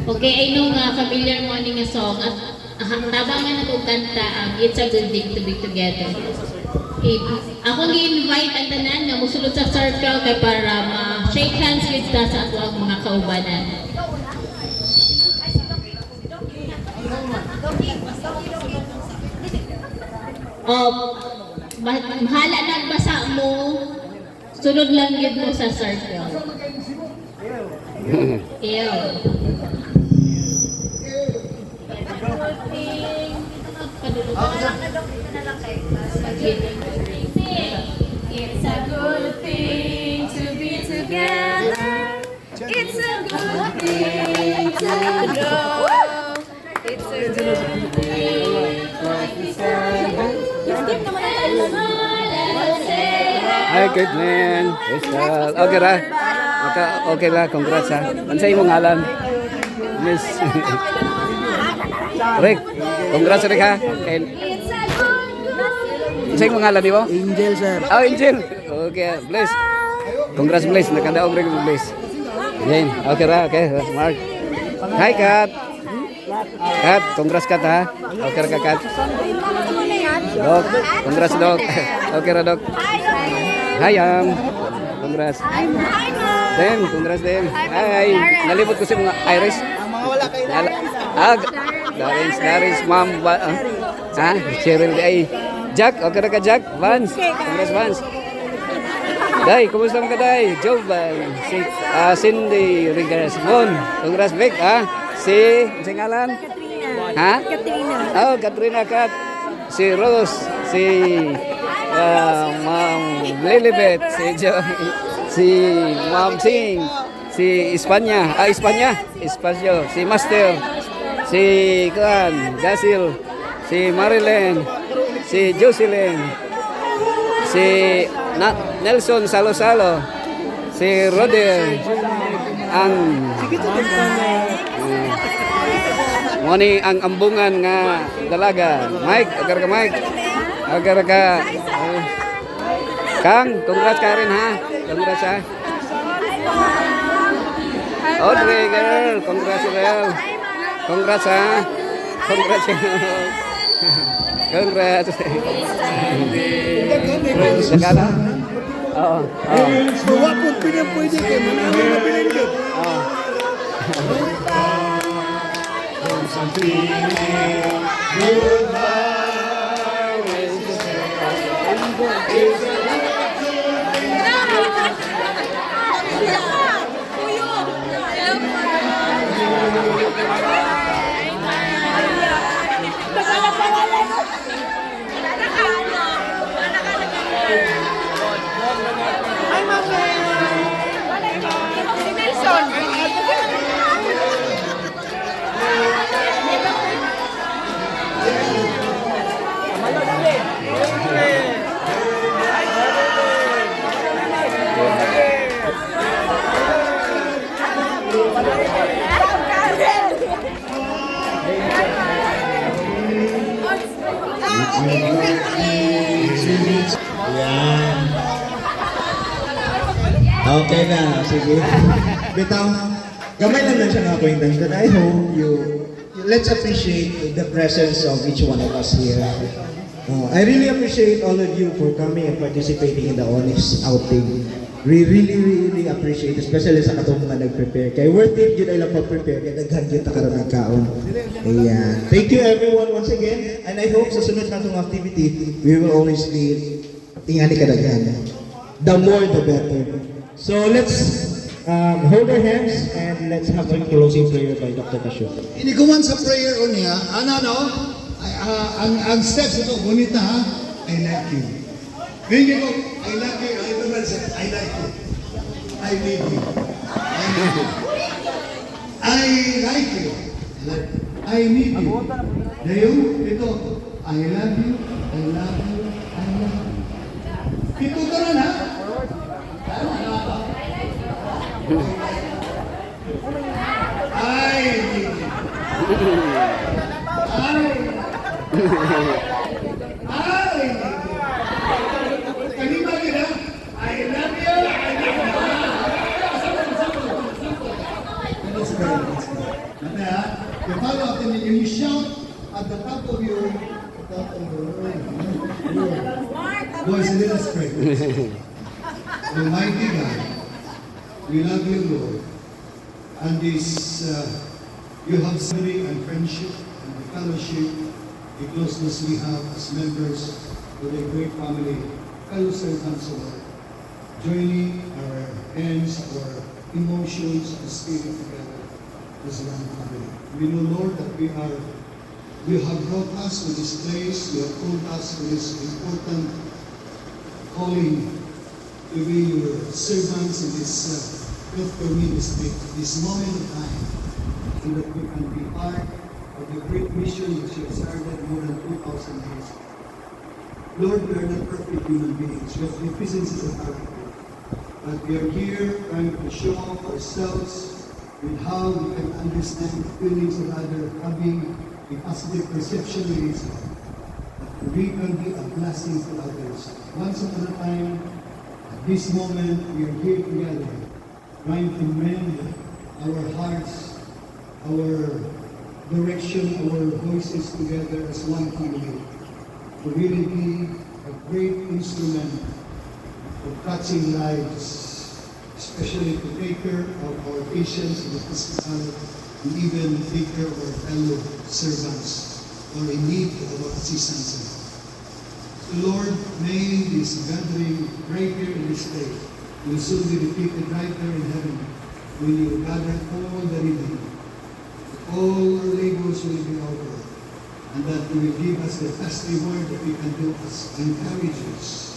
Okay, I know nga familiar mo ni nga song at tabang nga nagkanta ang It's a Good Thing to Be Together. Okay, ako gi-invite ang tanan nga musulod sa circle kay para ma-shake hands with ta sa ato ang mga kaubanan. Mahala nagbasa mo, sunod lang yun mo sa circle. Ew. It's a good thing to be together. It's a good thing to know. It's a good thing. Hi, Caitlin. Crystal. Okay ra. Okay la. Congrats ha. Ano sa imong ngalan? Miss. Rick. Congrats Rick ha. And ano sa imong ngalan di mo? Angel, sir. Oh, Angel. Okay. Bless. Congrats Bless. Nakadaog Rick Bless. Yan. Okay ra. Okay. Mark. Hi, Kat. Kat. Congrats Kat ha. Okay ra ka Kat. Dok. Congrats Dok. Okay ra Dok. Hi, congrats. Den, congrats din. Hi. Nalibot ko si mga Iris. Mga wala kayo Daris, ma'am. Ha? Cheryl, ay. Jack, okay na ka, Jack? Vance. Congrats, Vance. Day, kumusta mo ka, Day? Job, Cindy Rigas. Mon, congrats, Vic, ha? Si ngalan? Ha? Katrina. Oh, Katrina, Kat. Si Rose, si Ma'am Lilibet, si Ma'am Sing, si Espanya, Espacio, si Master, si Gasil, si Marilyn, si Jocelyn, si Nelson Salo-Salo, si Rodel, ang Moni ang ambungan nga dalaga. Mike, agar ka Mike. Agar ka. Kang, congrats ka rin ha. Congrats ha. Audrey girl, congrats girl. Congrats ha. Congrats. Congrats. Sakala. Oo. Wapon pwede kayo. Manamang mabilin yun. Oo. Yan. Okay na, sige. Bitaw, gamay lang siya ng acquaintance, but I hope let's appreciate the presence of each one of us here. I really appreciate all of you for coming and participating in the Onyx outing. We really appreciate, especially sa katong mga nag-prepare. Kaya worth it yun ay lang pag-prepare, kaya naghan yun takaroon ng kaon. Ayan. Thank you everyone once again, and I hope sa sunod na itong activity, we will always be tingani kadaghan. The more, the better. So let's hold our hands and let's have a closing prayer by Dr. Casio. Iniguman sa prayer o niya, ang steps ito, bonita ha, I like you. Ngayon ko, I like you, I naman sa, I like you. I need you. I like you. I need you. Ngayon, ito, I love you, I love you, I love you. Ito ka rin ha? I need you. Kanina kita, I love you, I love you. Okay, ha? You follow after me. You shout at the top of your voice, and let us pray. Almighty God, we love you, Lord. And this, you have family and friendship and the fellowship, the closeness we have as members of a great family, fellow servants, Lord, joining our hands, our emotions, and spirit together as one family. We know, Lord, that you have brought us to this place, you have called us to this important calling to be your servants in this healthcare ministry, this moment of time, so that we can be part of the great mission which you have started more than 2,000 years ago. Lord, we are not perfect human beings. We have deficiencies of character. But we are here trying to show off ourselves with how we can understand the feelings of others, having a positive perception with each other. That we can be a blessing to others. Once upon a time, at this moment, we are here together, trying to mend our hearts, our direction, our voices together as one family, to really be a great instrument of touching lives, especially to take care of our patients in the hospital, and even take care of our fellow servants who are in need of our assistance. So Lord, may this gathering right here in this place will soon be repeated right there in heaven when you gather all the redeemed. All our labors will be over, and that you will give us the best reward that we can do as encouragers